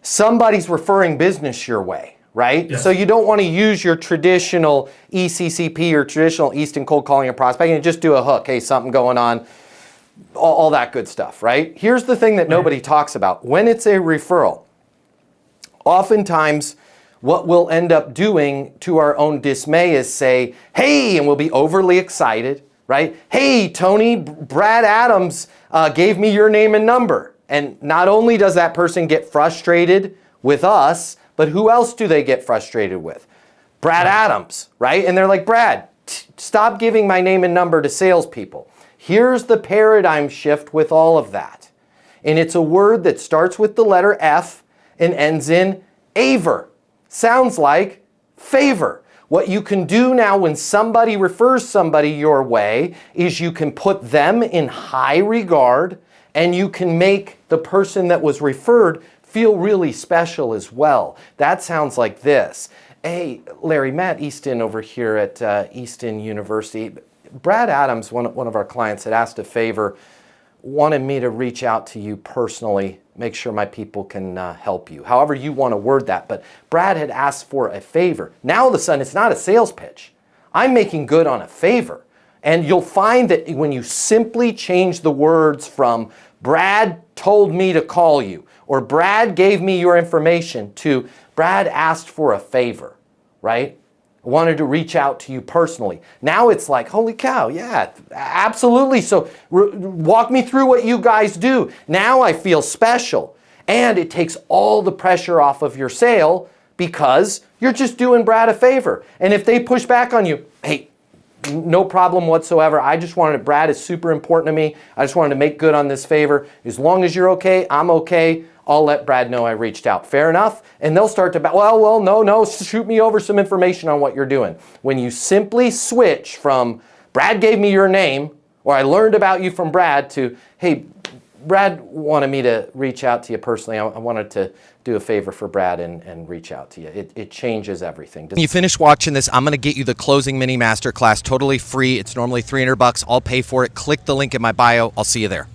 somebody's referring business your way, right? Yes. So you don't want to use your traditional ECCP or traditional Easton cold calling and prospecting and just do a hook. Hey, something going on, all that good stuff, right? Here's the thing that nobody talks about. When it's a referral, oftentimes what we'll end up doing to our own dismay is say, hey, and we'll be overly excited, right? Hey, Tony, Brad Adams gave me your name and number. And not only does that person get frustrated with us, but who else do they get frustrated with? Brad Adams, right? And they're like, Brad, stop giving my name and number to salespeople. Here's the paradigm shift with all of that. And it's a word that starts with the letter F and ends in aver. Sounds like favor. What you can do now when somebody refers somebody your way is you can put them in high regard, and you can make the person that was referred feel really special as well. That sounds like this. Hey, Larry, Matt Easton over here at Easton University. Brad Adams, one of our clients, had asked a favor, wanted me to reach out to you personally, make sure my people can help you. However you want to word that. But Brad had asked for a favor. Now all of a sudden, it's not a sales pitch. I'm making good on a favor. And you'll find that when you simply change the words from Brad told me to call you, or Brad gave me your information, to Brad asked for a favor, right? Wanted to reach out to you personally. Now it's like, holy cow, yeah, absolutely. So walk me through what you guys do. Now I feel special. And it takes all the pressure off of your sale because you're just doing Brad a favor. And if they push back on you, hey, no problem whatsoever. I just wanted, Brad is super important to me. I just wanted to make good on this favor. As long as you're okay, I'm okay. I'll let Brad know I reached out. Fair enough? And they'll start to, well, no, shoot me over some information on what you're doing. When you simply switch from Brad gave me your name, or I learned about you from Brad, to, hey, Brad wanted me to reach out to you personally. I wanted to do a favor for Brad and reach out to you. It changes everything. When you finish watching this, I'm going to get you the closing mini masterclass totally free. It's normally $300. I'll pay for it. Click the link in my bio. I'll see you there.